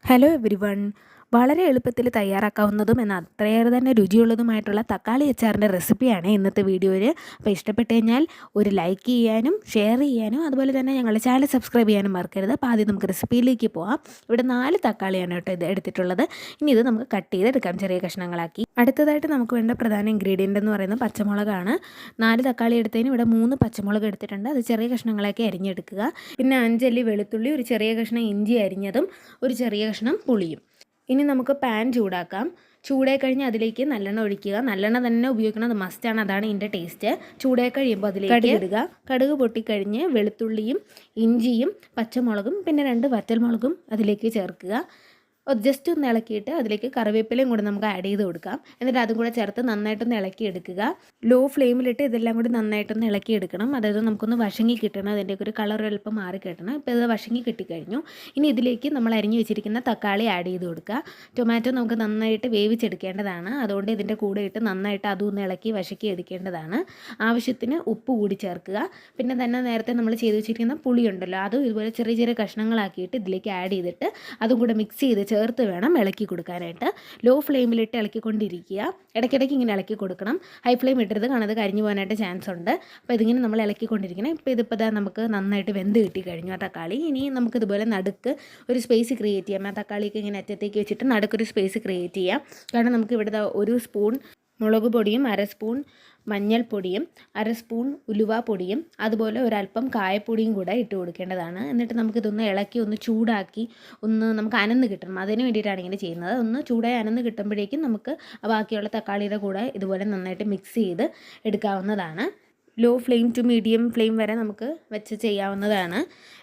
Hello everyone. വളരെ എളുപ്പത്തിൽ തയ്യാറാക്കാവുന്നതും എന്നാൽ അത്രയേറെ തന്നെ രുചിയുള്ളതുമായിട്ടുള്ള തക്കാളി അച്ചാറിൻ്റെ റെസിപ്പിയാണ് ഇന്നത്തെ വീഡിയോയിൽ. അപ്പോൾ ഇഷ്ടപ്പെട്ട് കഴിഞ്ഞാൽ ഒരു ലൈക്ക് ചെയ്യാനും ഷെയർ ചെയ്യാനും അതുപോലെ തന്നെ ഞങ്ങളുടെ ചാനൽ സബ്സ്ക്രൈബ് ചെയ്യാനും മറക്കരുത്. അപ്പോൾ ആദ്യം നമുക്ക് റെസിപ്പിയിലേക്ക് പോകാം. ഇവിടെ 4 തക്കാളിയാണ് കേട്ടോ ഇത് എടുത്തിട്ടുള്ളത്. ഇനി ഇത് നമുക്ക് കട്ട് ചെയ്തെടുക്കാം ചെറിയ കഷ്ണങ്ങളാക്കി. അടുത്തതായിട്ട് നമുക്ക് വേണ്ട പ്രധാന ഇൻഗ്രീഡിയൻ്റ് എന്ന് പറയുന്നത് പച്ചമുളകാണ്. 4 തക്കാളി എടുത്തതിന് ഇവിടെ 3 പച്ചമുളക് എടുത്തിട്ടുണ്ട്. അത് ചെറിയ കഷ്ണങ്ങളാക്കി അരിഞ്ഞെടുക്കുക. പിന്നെ 5 അല്ലി വെളുത്തുള്ളി, ഒരു ചെറിയ കഷ്ണം ഇഞ്ചി അരിഞ്ഞതും, ഒരു ചെറിയ കഷ്ണം പുളിയും. ഇനി നമുക്ക് പാൻ ചൂടാക്കാം. ചൂടായി കഴിഞ്ഞ് അതിലേക്ക് നല്ലെണ്ണ ഒഴിക്കുക. നല്ലെണ്ണ തന്നെ ഉപയോഗിക്കണം, അത് മസ്റ്റാണ്, അതാണ് ഇതിൻ്റെ ടേസ്റ്റ്. ചൂടായി കഴിയുമ്പോൾ അതിലേക്ക് ഇടുക. കടുക് പൊട്ടിക്കഴിഞ്ഞ് വെളുത്തുള്ളിയും ഇഞ്ചിയും പച്ചമുളകും പിന്നെ 2 വറ്റൽമുളകും അതിലേക്ക് ചേർക്കുക. ജസ്റ്റ് ഒന്ന് ഇളക്കിയിട്ട് അതിലേക്ക് കറിവേപ്പിലയും കൂടെ നമുക്ക് ആഡ് ചെയ്ത് കൊടുക്കാം. എന്നിട്ട് അതും കൂടെ ചേർത്ത് നന്നായിട്ടൊന്ന് ഇളക്കി എടുക്കുക. ലോ ഫ്ലെയിമിലിട്ട് ഇതെല്ലാം കൂടി നന്നായിട്ടൊന്ന് ഇളക്കി എടുക്കണം. അതായത് നമുക്കൊന്ന് വശങ്ങി കിട്ടണം, അതിൻ്റെയൊക്കെ ഒരു കളർ എളുപ്പം മാറി കിട്ടണം. ഇപ്പോൾ ഇത് വശങ്ങി കിട്ടിക്കഴിഞ്ഞു. ഇനി ഇതിലേക്ക് നമ്മൾ അരിഞ്ഞു വെച്ചിരിക്കുന്ന തക്കാളി ആഡ് ചെയ്ത് കൊടുക്കുക. ടൊമാറ്റോ നമുക്ക് നന്നായിട്ട് വേവിച്ചെടുക്കേണ്ടതാണ്, അതുകൊണ്ട് ഇതിൻ്റെ കൂടെ ഇട്ട് നന്നായിട്ട് അതും ഒന്ന് ഇളക്കി വശക്കി എടുക്കേണ്ടതാണ്. ആവശ്യത്തിന് ഉപ്പ് കൂടി ചേർക്കുക. പിന്നെ തന്നെ നേരത്തെ നമ്മൾ ചെയ്ത് വെച്ചിരിക്കുന്ന പുളി ഉണ്ടല്ലോ, അതും ഇതുപോലെ ചെറിയ ചെറിയ കഷ്ണങ്ങളാക്കിയിട്ട് ഇതിലേക്ക് ആഡ് ചെയ്തിട്ട് അതും കൂടെ മിക്സ് ചെയ്ത് ചേർത്ത് വേണം ഇളക്കി കൊടുക്കാനായിട്ട്. ലോ ഫ്ലെയിമിലിട്ട് ഇളക്കിക്കൊണ്ടിരിക്കുക. ഇടയ്ക്കിടയ്ക്ക് ഇങ്ങനെ ഇളക്കി കൊടുക്കണം. ഹൈ ഫ്ലെയിം ഇട്ടരുത്, കാരണം അത് കരിഞ്ഞു പോകാനായിട്ട് ചാൻസ് ഉണ്ട്. അപ്പോൾ ഇതിങ്ങനെ നമ്മൾ ഇളക്കിക്കൊണ്ടിരിക്കണം. ഇതിപ്പോൾ നമുക്ക് നന്നായിട്ട് വെന്ത് കിട്ടി കഴിഞ്ഞു ആ തക്കാളി. ഇനി നമുക്കിതുപോലെ നടുക്ക് ഒരു സ്പേസ് ക്രിയേറ്റ് ചെയ്യാം. ആ തക്കാളിക്ക് ഇങ്ങനെ അറ്റത്തേക്ക് വെച്ചിട്ട് നടുക്കൊരു സ്പേസ് ക്രിയേറ്റ് ചെയ്യാം. കാരണം നമുക്ക് ഇവിടെ 1 സ്പൂൺ മുളക് പൊടിയും 1/2 സ്പൂൺ മഞ്ഞൾപ്പൊടിയും 1/2 സ്പൂൺ ഉലുവാപ്പൊടിയും അതുപോലെ ഒരല്പം കായപ്പൊടിയും കൂടെ ഇട്ട് കൊടുക്കേണ്ടതാണ്. എന്നിട്ട് നമുക്കിതൊന്ന് ഇളക്കി ഒന്ന് ചൂടാക്കി നമുക്ക് അനന്ന് കിട്ടണം. അതിന് വേണ്ടിയിട്ടാണ് ഇങ്ങനെ ചെയ്യുന്നത്. ഒന്ന് ചൂടായി അനന്ന് കിട്ടുമ്പോഴേക്കും നമുക്ക് ബാക്കിയുള്ള തക്കാളിയുടെ കൂടെ ഇതുപോലെ നന്നായിട്ട് മിക്സ് ചെയ്ത് എടുക്കാവുന്നതാണ്. Low flame to medium flame വരെ നമുക്ക് വെച്ച് ചെയ്യാവുന്നതാണ്.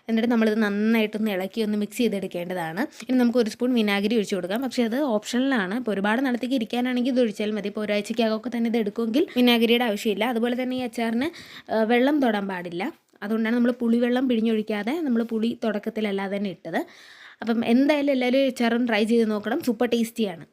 എന്നിട്ട് നമ്മളിത് നന്നായിട്ടൊന്ന് ഇളക്കി ഒന്ന് മിക്സ് ചെയ്തെടുക്കേണ്ടതാണ്. ഇനി നമുക്ക് 1 സ്പൂൺ വിനാഗിരി ഒഴിച്ച് കൊടുക്കാം. പക്ഷേ അത് ഓപ്ഷണലാണ്. ഇപ്പോൾ ഒരുപാട് നാളത്തേക്ക് ഇരിക്കാനാണെങ്കിൽ ഇത് ഒഴിച്ചാൽ മതി. ഇപ്പോൾ ഒരാഴ്ചയ്ക്കകമൊക്കെ തന്നെ ഇത് എടുക്കുമെങ്കിൽ വിനാഗിരിയുടെ ആവശ്യമില്ല. അതുപോലെ തന്നെ ഈ അച്ചാറിന് വെള്ളം തൊടാൻ പാടില്ല. അതുകൊണ്ടാണ് നമ്മൾ പുളിവെള്ളം പിഴിഞ്ഞൊഴിക്കാതെ നമ്മൾ പുളി തുടക്കത്തിലല്ലാതെ തന്നെ ഇട്ടത്. അപ്പം എന്തായാലും എല്ലാവരും അച്ചാറും ട്രൈ ചെയ്ത് നോക്കണം. സൂപ്പർ ടേസ്റ്റിയാണ്.